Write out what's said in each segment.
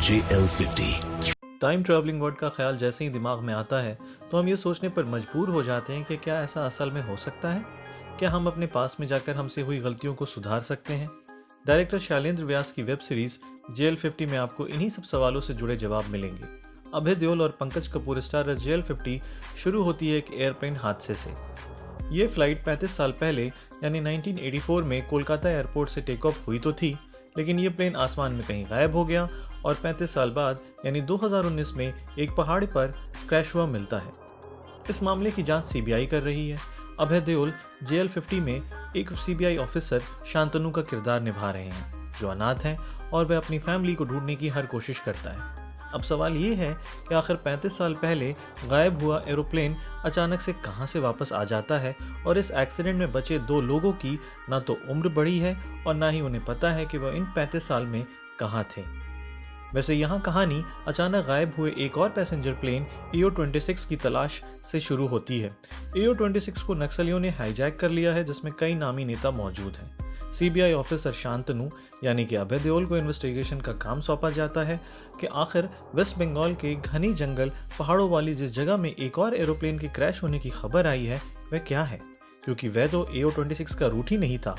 JL50। Time travelling word का ख्याल जैसे ही दिमाग में आता है तो हम ये सोचने पर मजबूर हो जाते हैं कि क्या ऐसा असल में हो सकता है। क्या हम अपने पास में जाकर हमसे हुई गलतियों को सुधार सकते हैं? डायरेक्टर शैलेंद्र व्यास की वेब सीरीज JL50 में आपको इन्हीं सब सवालों से जुड़े जवाब मिलेंगे। अभय देओल और पंकज कपूर स्टारर JL50 शुरू होती है एक एयरप्लेन हादसे से। ये फ्लाइट 35 साल पहले यानी 1984 में कोलकाता एयरपोर्ट से टेक ऑफ हुई तो थी, लेकिन ये प्लेन आसमान में कहीं गायब हो गया और 35 साल बाद यानी 2019 में एक पहाड़ पर क्रैश हुआ मिलता है। इस मामले की जांच CBI कर रही है। अभय देओल JL50 में एक CBI ऑफिसर शांतनु का किरदार निभा रहे हैं जो अनाथ है और वह अपनी फैमिली को ढूंढने की हर कोशिश करता है। अब सवाल ये है कि आखिर 35 साल पहले गायब हुआ एरोप्लेन अचानक से कहां से वापस आ जाता है और इस एक्सीडेंट में बचे 2 लोगों की ना तो उम्र बढ़ी है और ना ही उन्हें पता है कि वह इन 35 साल में कहां थे। वैसे यहाँ कहानी अचानक गायब हुए एक और पैसेंजर प्लेन AO-26 की तलाश से शुरू होती है। AO-26 को नक्सलियों ने हाईजैक कर लिया है जिसमें कई नामी नेता मौजूद हैं। CBI ऑफिसर शांतनु यानी कि अभय देओल को इन्वेस्टिगेशन का काम सौंपा जाता है कि आखिर वेस्ट बंगाल के घनी जंगल पहाड़ों वाली जिस जगह में एक और एरोप्लेन के क्रैश होने की खबर आई है वह क्या है, क्योंकि वह तो AO-26 का रूट ही नहीं था।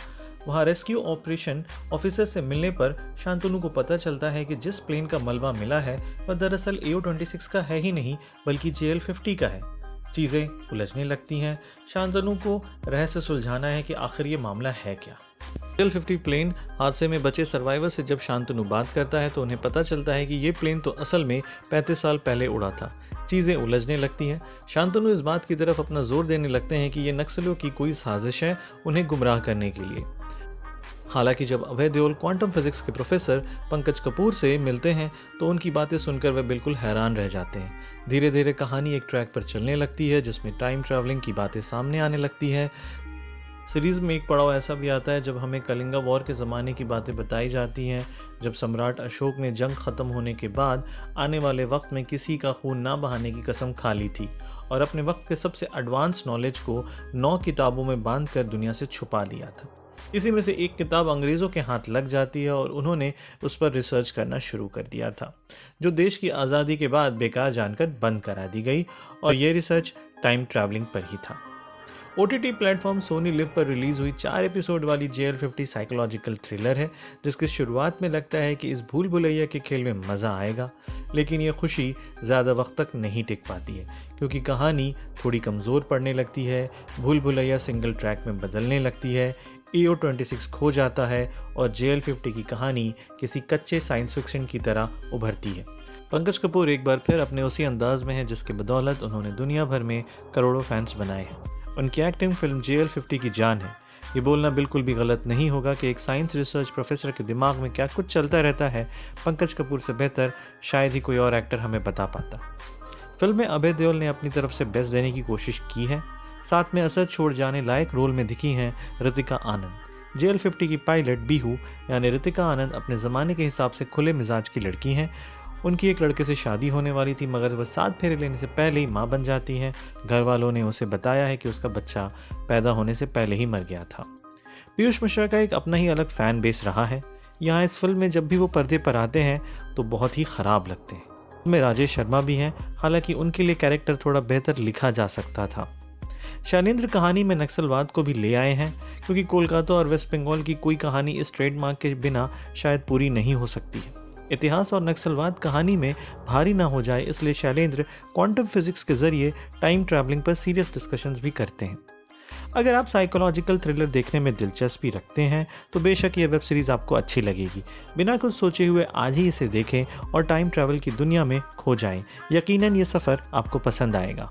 वहां रेस्क्यू ऑपरेशन ऑफिसर से मिलने पर शांतनु को पता चलता है कि जिस प्लेन का मलबा मिला है वह दरअसल AO-26 का है ही नहीं बल्कि JL50 का है। चीजें उलझने लगती हैं। शांतनु को रहस्य सुलझाना है कि आखिर ये मामला है क्या। JL50 प्लेन हादसे में बचे सर्वाइवर से जब शांतनु बात करता है तो उन्हें पता चलता है कि ये प्लेन तो असल में 35 साल पहले उड़ा था। चीजें उलझने लगती हैं। शांतनु इस बात की तरफ अपना जोर देने लगते हैं कि ये नक्सलियों की कोई साजिश है उन्हें गुमराह करने के लिए। हालांकि जब अभय देओल क्वांटम फिजिक्स के प्रोफेसर पंकज कपूर से मिलते हैं तो उनकी बातें सुनकर वे बिल्कुल हैरान रह जाते हैं। धीरे धीरे कहानी एक ट्रैक पर चलने लगती है जिसमें टाइम ट्रैवलिंग की बातें सामने आने लगती है। सीरीज में एक पड़ाव ऐसा भी आता है जब हमें कलिंगा वॉर के ज़माने की बातें बताई जाती हैं, जब सम्राट अशोक ने जंग ख़त्म होने के बाद आने वाले वक्त में किसी का खून ना बहाने की कसम खा ली थी और अपने वक्त के सबसे एडवांस नॉलेज को 9 किताबों में बांधकर दुनिया से छुपा लिया था। इसी में से एक किताब अंग्रेज़ों के हाथ लग जाती है और उन्होंने उस पर रिसर्च करना शुरू कर दिया था, जो देश की आज़ादी के बाद बेकार जानकर बंद करा दी गई और ये रिसर्च टाइम ट्रैवलिंग पर ही था। OTT प्लेटफॉर्म सोनी लिव पर रिलीज हुई 4 एपिसोड वाली JL50 साइकोलॉजिकल थ्रिलर है जिसकी शुरुआत में लगता है कि इस भूल भुलैया के खेल में मज़ा आएगा, लेकिन ये खुशी ज़्यादा वक्त तक नहीं टिक पाती है क्योंकि कहानी थोड़ी कमज़ोर पड़ने लगती है। भूल भुलैया सिंगल ट्रैक में बदलने लगती है, AO-26 खो जाता है और JL50 की कहानी किसी कच्चे साइंस फिक्शन की तरह उभरती है। पंकज कपूर एक बार फिर अपने उसी अंदाज में है जिसके बदौलत उन्होंने दुनिया भर में करोड़ों फैंस बनाए हैं। उनकी एक्टिंग फिल्म JL50 की जान है। ये बोलना बिल्कुल भी गलत नहीं होगा कि एक साइंस रिसर्च प्रोफेसर के दिमाग में क्या कुछ चलता रहता है, पंकज कपूर से बेहतर शायद ही कोई और एक्टर हमें बता पाता। फिल्म में अभय देओल ने अपनी तरफ से बेस्ट देने की कोशिश की है। साथ में असर छोड़ जाने लायक रोल में दिखी हैं ऋतिका आनंद। JL50 की पायलट बीहू यानी ऋतिका आनंद अपने ज़माने के हिसाब से खुले मिजाज की लड़की हैं। उनकी एक लड़के से शादी होने वाली थी मगर वह 7 फेरे लेने से पहले ही मां बन जाती हैं। घर वालों ने उसे बताया है कि उसका बच्चा पैदा होने से पहले ही मर गया था। पीयूष मिश्रा का एक अपना ही अलग फैन बेस रहा है। यहाँ इस फिल्म में जब भी वो पर्दे पर आते हैं तो बहुत ही ख़राब लगते हैं। में राजेश शर्मा भी हैं, हालांकि उनके लिए कैरेक्टर थोड़ा बेहतर लिखा जा सकता था। शैलेंद्र कहानी में नक्सलवाद को भी ले आए हैं क्योंकि कोलकाता और वेस्ट बंगाल की कोई कहानी इस ट्रेडमार्क के बिना शायद पूरी नहीं हो सकती है। इतिहास और नक्सलवाद कहानी में भारी ना हो जाए इसलिए शैलेंद्र क्वांटम फिजिक्स के जरिए टाइम ट्रैवलिंग पर सीरियस डिस्कशंस भी करते हैं। अगर आप साइकोलॉजिकल थ्रिलर देखने में दिलचस्पी रखते हैं तो बेशक ये वेब सीरीज़ आपको अच्छी लगेगी। बिना कुछ सोचे हुए आज ही इसे देखें और टाइम ट्रैवल की दुनिया में खो जाएं। यकीनन ये सफ़र आपको पसंद आएगा।